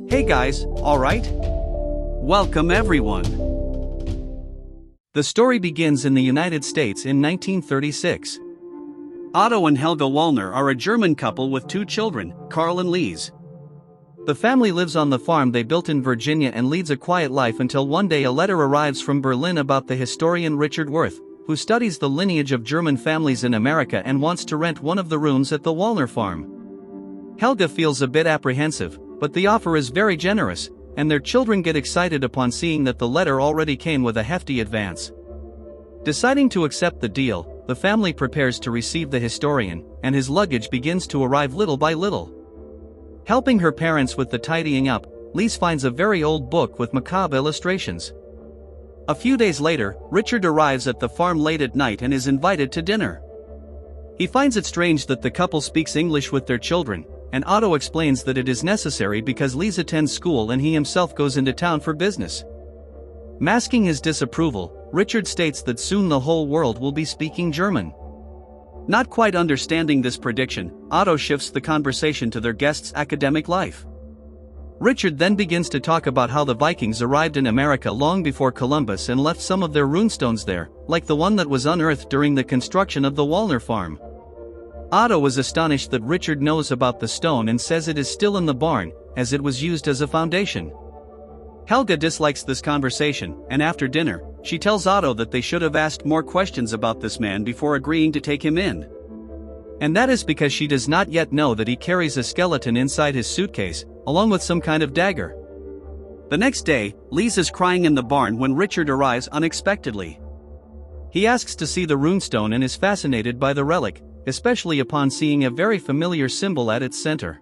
Hey guys, alright? Welcome everyone. The story begins in the United States in 1936. Otto and Helga Wallner are a German couple with 2 children, Carl and Lise. The family lives on the farm they built in Virginia and leads a quiet life until one day a letter arrives from Berlin about the historian Richard Worth, who studies the lineage of German families in America and wants to rent one of the rooms at the Wallner farm. Helga feels a bit apprehensive, but the offer is very generous, and their children get excited upon seeing that the letter already came with a hefty advance. Deciding to accept the deal, the family prepares to receive the historian, and his luggage begins to arrive little by little. Helping her parents with the tidying up, Lise finds a very old book with macabre illustrations. A few days later, Richard arrives at the farm late at night and is invited to dinner. He finds it strange that the couple speaks English with their children, and Otto explains that it is necessary because Lise attends school and he himself goes into town for business. Masking his disapproval, Richard states that soon the whole world will be speaking German. Not quite understanding this prediction, Otto shifts the conversation to their guest's academic life. Richard then begins to talk about how the Vikings arrived in America long before Columbus and left some of their runestones there, like the one that was unearthed during the construction of the Wallner farm. Otto is astonished that Richard knows about the stone and says it is still in the barn, as it was used as a foundation. Helga dislikes this conversation, and after dinner, she tells Otto that they should have asked more questions about this man before agreeing to take him in. And that is because she does not yet know that he carries a skeleton inside his suitcase, along with some kind of dagger. The next day, Lise is crying in the barn when Richard arrives unexpectedly. He asks to see the runestone and is fascinated by the relic, especially upon seeing a very familiar symbol at its center.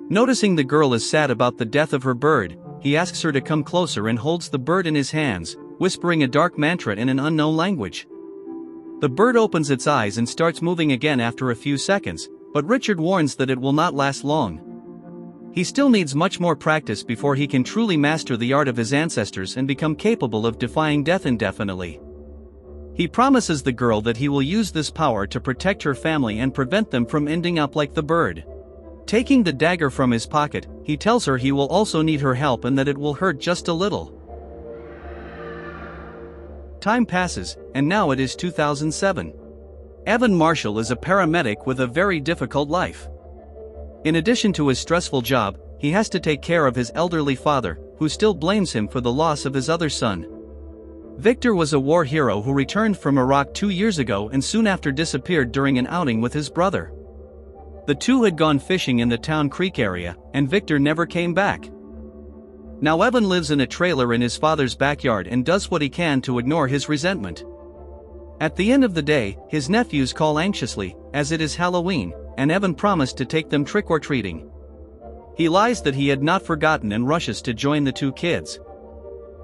Noticing the girl is sad about the death of her bird, he asks her to come closer and holds the bird in his hands, whispering a dark mantra in an unknown language. The bird opens its eyes and starts moving again after a few seconds, but Richard warns that it will not last long. He still needs much more practice before he can truly master the art of his ancestors and become capable of defying death indefinitely. He promises the girl that he will use this power to protect her family and prevent them from ending up like the bird. Taking the dagger from his pocket, he tells her he will also need her help and that it will hurt just a little. Time passes, and now it is 2007. Evan Marshall is a paramedic with a very difficult life. In addition to his stressful job, he has to take care of his elderly father, who still blames him for the loss of his other son. Victor was a war hero who returned from Iraq 2 years ago and soon after disappeared during an outing with his brother. The two had gone fishing in the Town Creek area, and Victor never came back. Now Evan lives in a trailer in his father's backyard and does what he can to ignore his resentment. At the end of the day, his nephews call anxiously, as it is Halloween, and Evan promised to take them trick-or-treating. He lies that he had not forgotten and rushes to join the 2 kids.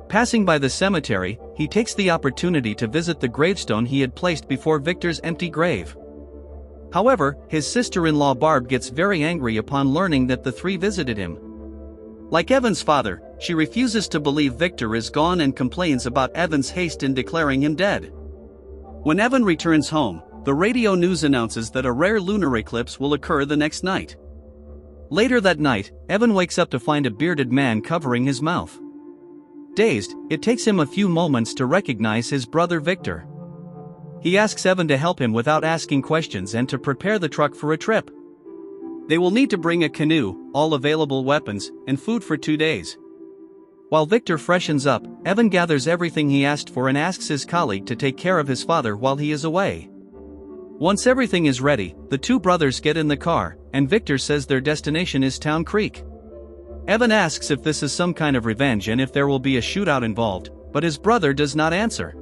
Passing by the cemetery, he takes the opportunity to visit the gravestone he had placed before Victor's empty grave. However, his sister-in-law Barb gets very angry upon learning that the 3 visited him. Like Evan's father, she refuses to believe Victor is gone and complains about Evan's haste in declaring him dead. When Evan returns home, the radio news announces that a rare lunar eclipse will occur the next night. Later that night, Evan wakes up to find a bearded man covering his mouth. Dazed, it takes him a few moments to recognize his brother Victor. He asks Evan to help him without asking questions and to prepare the truck for a trip. They will need to bring a canoe, all available weapons, and food for 2 days. While Victor freshens up, Evan gathers everything he asked for and asks his colleague to take care of his father while he is away. Once everything is ready, the 2 brothers get in the car, and Victor says their destination is Town Creek. Evan asks if this is some kind of revenge and if there will be a shootout involved, but his brother does not answer.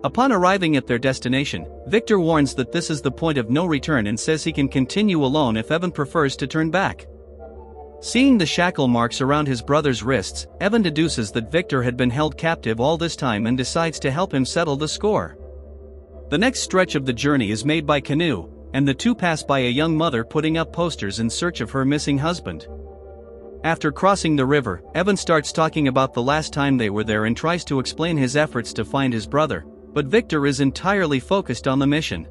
Upon arriving at their destination, Victor warns that this is the point of no return and says he can continue alone if Evan prefers to turn back. Seeing the shackle marks around his brother's wrists, Evan deduces that Victor had been held captive all this time and decides to help him settle the score. The next stretch of the journey is made by canoe, and the 2 pass by a young mother putting up posters in search of her missing husband. After crossing the river, Evan starts talking about the last time they were there and tries to explain his efforts to find his brother, but Victor is entirely focused on the mission.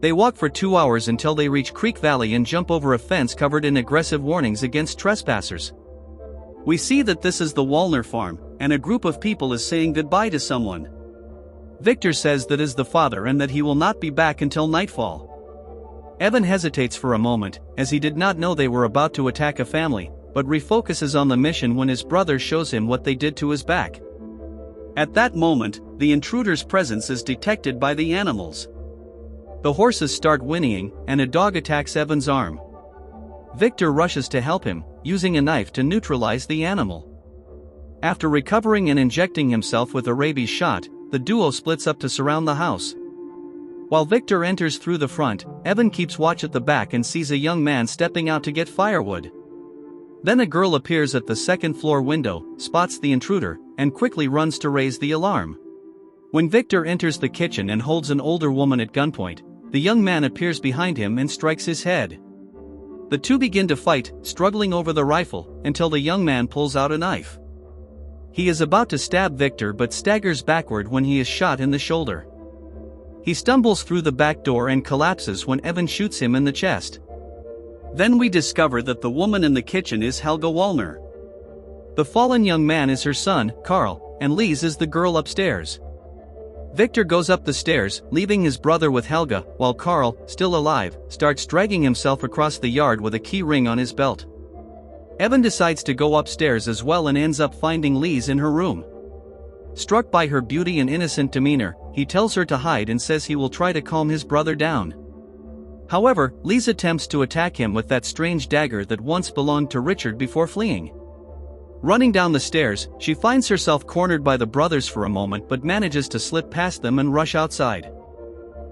They walk for 2 hours until they reach Creek Valley and jump over a fence covered in aggressive warnings against trespassers. We see that this is the Walner farm, and a group of people is saying goodbye to someone. Victor says that is the father and that he will not be back until nightfall. Evan hesitates for a moment, as he did not know they were about to attack a family, but refocuses on the mission when his brother shows him what they did to his back. At that moment, the intruder's presence is detected by the animals. The horses start whinnying, and a dog attacks Evan's arm. Victor rushes to help him, using a knife to neutralize the animal. After recovering and injecting himself with a rabies shot, the duo splits up to surround the house. While Victor enters through the front, Evan keeps watch at the back and sees a young man stepping out to get firewood. Then a girl appears at the second-floor window, spots the intruder, and quickly runs to raise the alarm. When Victor enters the kitchen and holds an older woman at gunpoint, the young man appears behind him and strikes his head. The two begin to fight, struggling over the rifle, until the young man pulls out a knife. He is about to stab Victor but staggers backward when he is shot in the shoulder. He stumbles through the back door and collapses when Evan shoots him in the chest. Then we discover that the woman in the kitchen is Helga Walner. The fallen young man is her son, Carl, and Lise is the girl upstairs. Victor goes up the stairs, leaving his brother with Helga, while Carl, still alive, starts dragging himself across the yard with a key ring on his belt. Evan decides to go upstairs as well and ends up finding Lise in her room. Struck by her beauty and innocent demeanor, he tells her to hide and says he will try to calm his brother down. However, Lise attempts to attack him with that strange dagger that once belonged to Richard before fleeing. Running down the stairs, she finds herself cornered by the brothers for a moment but manages to slip past them and rush outside.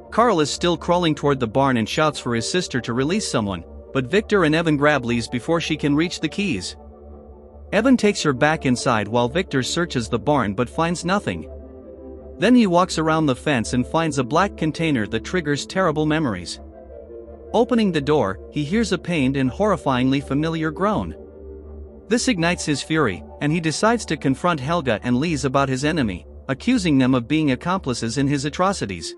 Carl is still crawling toward the barn and shouts for his sister to release someone, but Victor and Evan grab Lise before she can reach the keys. Evan takes her back inside while Victor searches the barn but finds nothing. Then he walks around the fence and finds a black container that triggers terrible memories. Opening the door, he hears a pained and horrifyingly familiar groan. This ignites his fury, and he decides to confront Helga and Lise about his enemy, accusing them of being accomplices in his atrocities.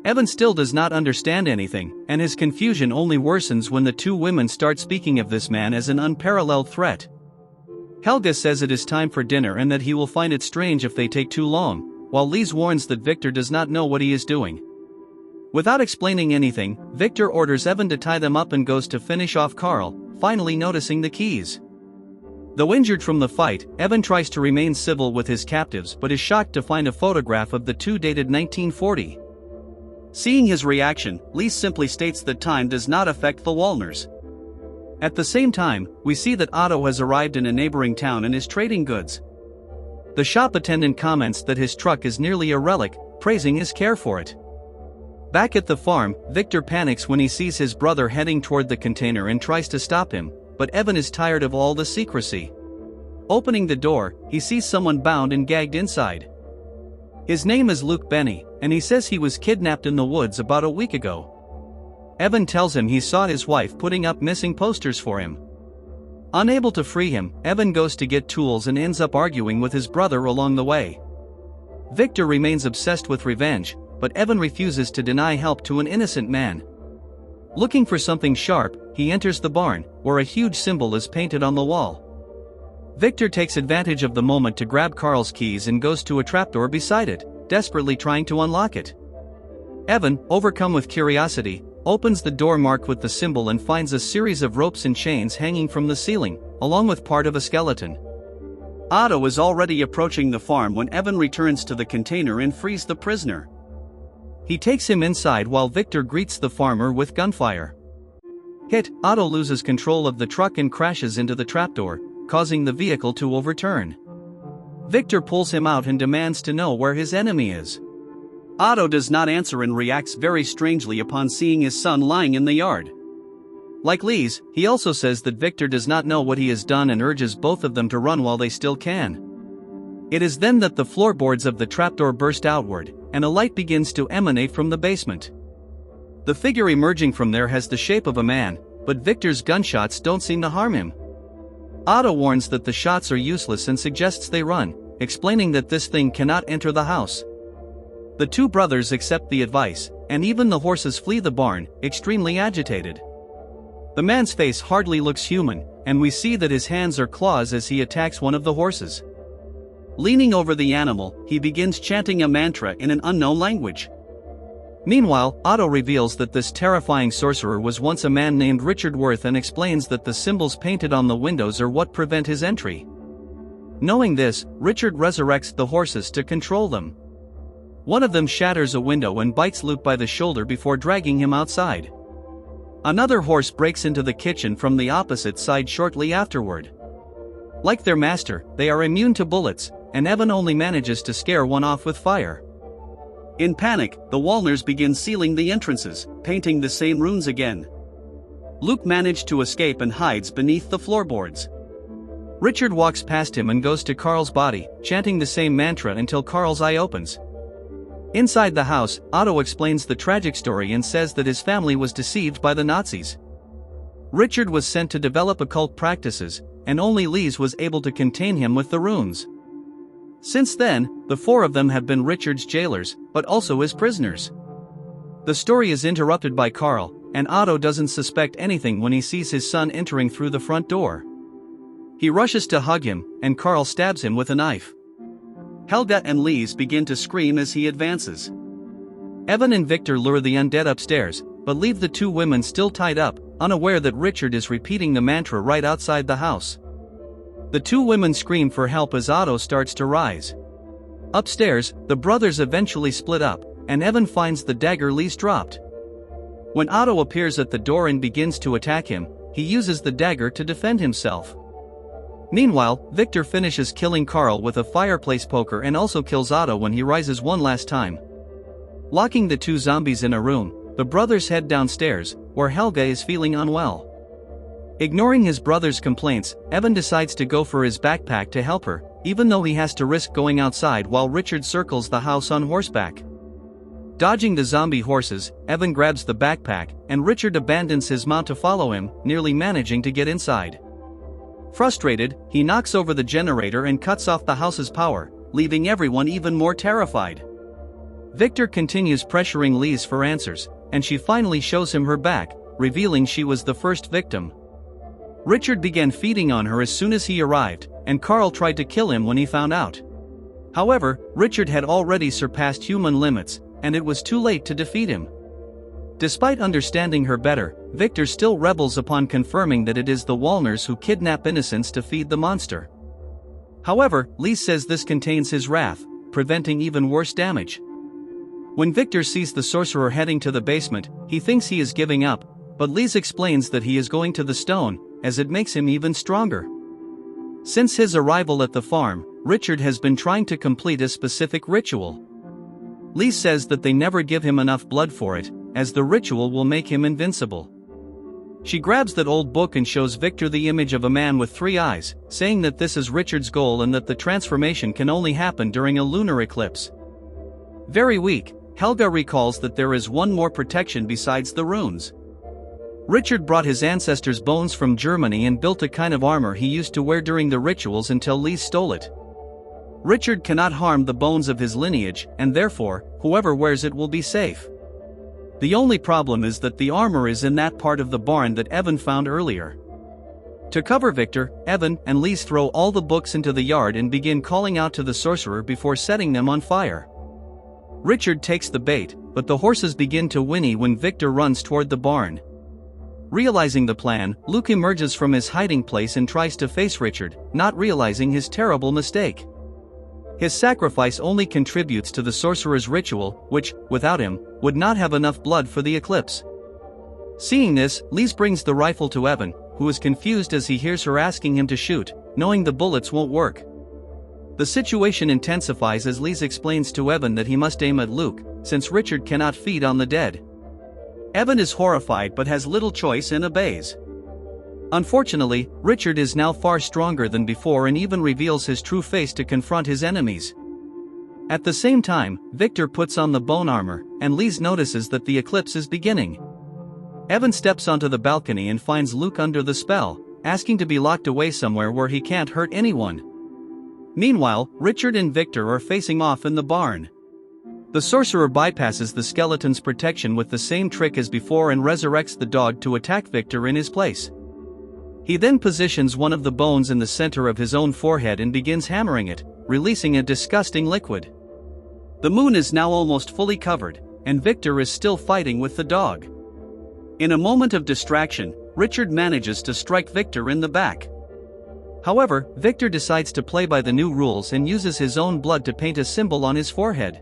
Evan still does not understand anything, and his confusion only worsens when the two women start speaking of this man as an unparalleled threat. Helga says it is time for dinner and that he will find it strange if they take too long, while Lise warns that Victor does not know what he is doing. Without explaining anything, Victor orders Evan to tie them up and goes to finish off Carl, finally noticing the keys. Though injured from the fight, Evan tries to remain civil with his captives but is shocked to find a photograph of the two dated 1940. Seeing his reaction, Lise simply states that time does not affect the Walners. At the same time, we see that Otto has arrived in a neighboring town and is trading goods. The shop attendant comments that his truck is nearly a relic, praising his care for it. Back at the farm, Victor panics when he sees his brother heading toward the container and tries to stop him, but Evan is tired of all the secrecy. Opening the door, he sees someone bound and gagged inside. His name is Luke Benny, and he says he was kidnapped in the woods about a week ago. Evan tells him he saw his wife putting up missing posters for him. Unable to free him, Evan goes to get tools and ends up arguing with his brother along the way. Victor remains obsessed with revenge, but Evan refuses to deny help to an innocent man. Looking for something sharp, he enters the barn, where a huge symbol is painted on the wall. Victor takes advantage of the moment to grab Carl's keys and goes to a trapdoor beside it, desperately trying to unlock it. Evan, overcome with curiosity, opens the door marked with the symbol and finds a series of ropes and chains hanging from the ceiling, along with part of a skeleton. Otto is already approaching the farm when Evan returns to the container and frees the prisoner. He takes him inside while Victor greets the farmer with gunfire. Hit, Otto loses control of the truck and crashes into the trapdoor, causing the vehicle to overturn. Victor pulls him out and demands to know where his enemy is. Otto does not answer and reacts very strangely upon seeing his son lying in the yard. Like Lise, he also says that Victor does not know what he has done and urges both of them to run while they still can. It is then that the floorboards of the trapdoor burst outward, and a light begins to emanate from the basement. The figure emerging from there has the shape of a man, but Victor's gunshots don't seem to harm him. Otto warns that the shots are useless and suggests they run, explaining that this thing cannot enter the house. The two brothers accept the advice, and even the horses flee the barn, extremely agitated. The man's face hardly looks human, and we see that his hands are claws as he attacks one of the horses. Leaning over the animal, he begins chanting a mantra in an unknown language. Meanwhile, Otto reveals that this terrifying sorcerer was once a man named Richard Worth and explains that the symbols painted on the windows are what prevent his entry. Knowing this, Richard resurrects the horses to control them. One of them shatters a window and bites Luke by the shoulder before dragging him outside. Another horse breaks into the kitchen from the opposite side shortly afterward. Like their master, they are immune to bullets, and Evan only manages to scare one off with fire. In panic, the Walners begin sealing the entrances, painting the same runes again. Luke managed to escape and hides beneath the floorboards. Richard walks past him and goes to Carl's body, chanting the same mantra until Carl's eye opens. Inside the house, Otto explains the tragic story and says that his family was deceived by the Nazis. Richard was sent to develop occult practices, and only Lise was able to contain him with the runes. Since then, the four of them have been Richard's jailers, but also his prisoners. The story is interrupted by Carl, and Otto doesn't suspect anything when he sees his son entering through the front door. He rushes to hug him, and Carl stabs him with a knife. Helga and Lise begin to scream as he advances. Evan and Victor lure the undead upstairs, but leave the two women still tied up, unaware that Richard is repeating the mantra right outside the house. The two women scream for help as Otto starts to rise. Upstairs, the brothers eventually split up, and Evan finds the dagger Lise dropped. When Otto appears at the door and begins to attack him, he uses the dagger to defend himself. Meanwhile, Victor finishes killing Carl with a fireplace poker and also kills Otto when he rises one last time. Locking the two zombies in a room, the brothers head downstairs, where Helga is feeling unwell. Ignoring his brother's complaints, Evan decides to go for his backpack to help her, even though he has to risk going outside while Richard circles the house on horseback. Dodging the zombie horses, Evan grabs the backpack, and Richard abandons his mount to follow him, nearly managing to get inside. Frustrated, he knocks over the generator and cuts off the house's power, leaving everyone even more terrified. Victor continues pressuring Lise for answers, and she finally shows him her back, revealing she was the first victim. Richard began feeding on her as soon as he arrived, and Carl tried to kill him when he found out. However, Richard had already surpassed human limits, and it was too late to defeat him. Despite understanding her better, Victor still rebels upon confirming that it is the Walners who kidnap innocents to feed the monster. However, Lise says this contains his wrath, preventing even worse damage. When Victor sees the sorcerer heading to the basement, he thinks he is giving up, but Lise explains that he is going to the stone, as it makes him even stronger. Since his arrival at the farm, Richard has been trying to complete a specific ritual. Lise says that they never give him enough blood for it, as the ritual will make him invincible. She grabs that old book and shows Victor the image of a man with 3 eyes, saying that this is Richard's goal and that the transformation can only happen during a lunar eclipse. Very weak, Helga recalls that there is one more protection besides the runes. Richard brought his ancestors' bones from Germany and built a kind of armor he used to wear during the rituals until Lise stole it. Richard cannot harm the bones of his lineage, and therefore, whoever wears it will be safe. The only problem is that the armor is in that part of the barn that Evan found earlier. To cover Victor, Evan and Lise throw all the books into the yard and begin calling out to the sorcerer before setting them on fire. Richard takes the bait, but the horses begin to whinny when Victor runs toward the barn. Realizing the plan, Luke emerges from his hiding place and tries to face Richard, not realizing his terrible mistake. His sacrifice only contributes to the sorcerer's ritual, which, without him, would not have enough blood for the eclipse. Seeing this, Lise brings the rifle to Evan, who is confused as he hears her asking him to shoot, knowing the bullets won't work. The situation intensifies as Lise explains to Evan that he must aim at Luke, since Richard cannot feed on the dead. Evan is horrified but has little choice and obeys. Unfortunately, Richard is now far stronger than before and even reveals his true face to confront his enemies. At the same time, Victor puts on the bone armor, and Lise notices that the eclipse is beginning. Evan steps onto the balcony and finds Luke under the spell, asking to be locked away somewhere where he can't hurt anyone. Meanwhile, Richard and Victor are facing off in the barn. The sorcerer bypasses the skeleton's protection with the same trick as before and resurrects the dog to attack Victor in his place. He then positions one of the bones in the center of his own forehead and begins hammering it, releasing a disgusting liquid. The moon is now almost fully covered, and Victor is still fighting with the dog. In a moment of distraction, Richard manages to strike Victor in the back. However, Victor decides to play by the new rules and uses his own blood to paint a symbol on his forehead.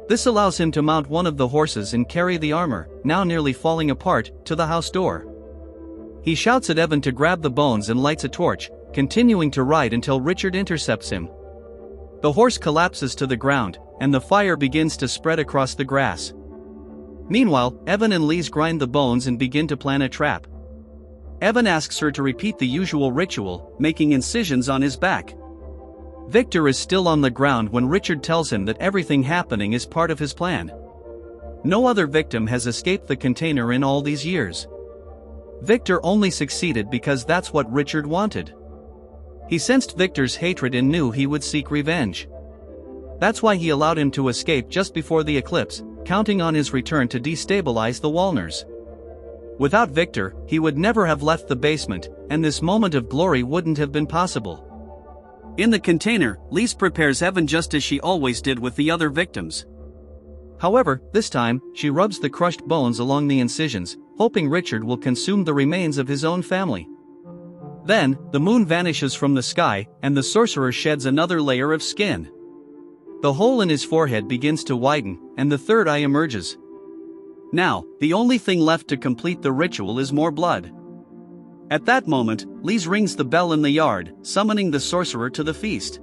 This allows him to mount one of the horses and carry the armor, now nearly falling apart, to the house door. He shouts at Evan to grab the bones and lights a torch, continuing to ride until Richard intercepts him. The horse collapses to the ground, and the fire begins to spread across the grass. Meanwhile, Evan and Lise grind the bones and begin to plan a trap. Evan asks her to repeat the usual ritual, making incisions on his back. Victor is still on the ground when Richard tells him that everything happening is part of his plan. No other victim has escaped the container in all these years. Victor only succeeded because that's what Richard wanted. He sensed Victor's hatred and knew he would seek revenge. That's why he allowed him to escape just before the eclipse, counting on his return to destabilize the Walners. Without Victor, he would never have left the basement, and this moment of glory wouldn't have been possible. In the container, Lise prepares Evan just as she always did with the other victims. However, this time, she rubs the crushed bones along the incisions, hoping Richard will consume the remains of his own family. Then, the moon vanishes from the sky, and the sorcerer sheds another layer of skin. The hole in his forehead begins to widen, and the third eye emerges. Now, the only thing left to complete the ritual is more blood. At that moment, Lise rings the bell in the yard, summoning the sorcerer to the feast.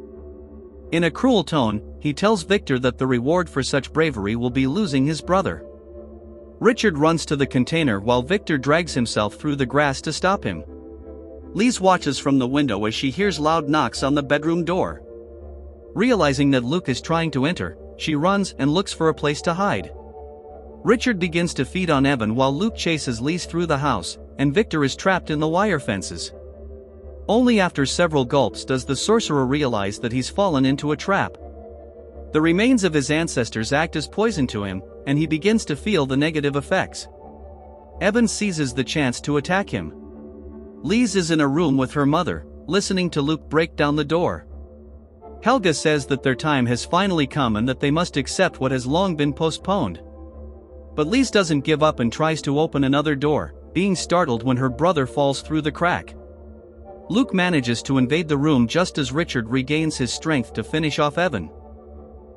In a cruel tone, he tells Victor that the reward for such bravery will be losing his brother. Richard runs to the container while Victor drags himself through the grass to stop him. Lise watches from the window as she hears loud knocks on the bedroom door. Realizing that Luke is trying to enter, she runs and looks for a place to hide. Richard begins to feed on Evan while Luke chases Lise through the house, and Victor is trapped in the wire fences. Only after several gulps does the sorcerer realize that he's fallen into a trap. The remains of his ancestors act as poison to him, and he begins to feel the negative effects. Evan seizes the chance to attack him. Lise is in a room with her mother, listening to Luke break down the door. Helga says that their time has finally come and that they must accept what has long been postponed. But Lise doesn't give up and tries to open another door, being startled when her brother falls through the crack. Luke manages to invade the room just as Richard regains his strength to finish off Evan.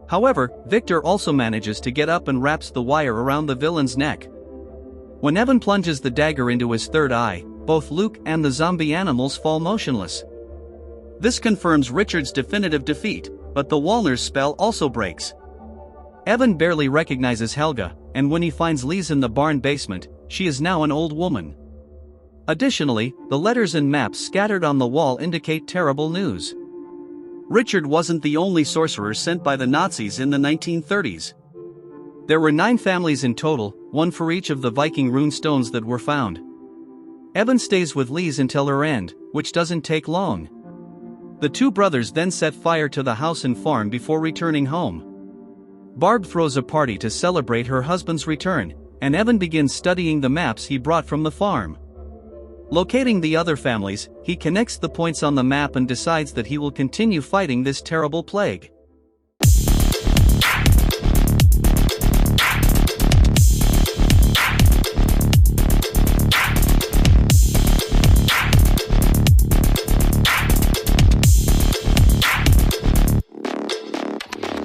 However, Victor also manages to get up and wraps the wire around the villain's neck. When Evan plunges the dagger into his third eye, both Luke and the zombie animals fall motionless. This confirms Richard's definitive defeat, but the Walner's spell also breaks. Evan barely recognizes Helga, and when he finds Lise in the barn basement, she is now an old woman. Additionally, the letters and maps scattered on the wall indicate terrible news. Richard wasn't the only sorcerer sent by the Nazis in the 1930s. There were 9 families in total, one for each of the Viking rune stones that were found. Evan stays with Lise until her end, which doesn't take long. The two brothers then set fire to the house and farm before returning home. Barb throws a party to celebrate her husband's return, and Evan begins studying the maps he brought from the farm. Locating the other families, he connects the points on the map and decides that he will continue fighting this terrible plague.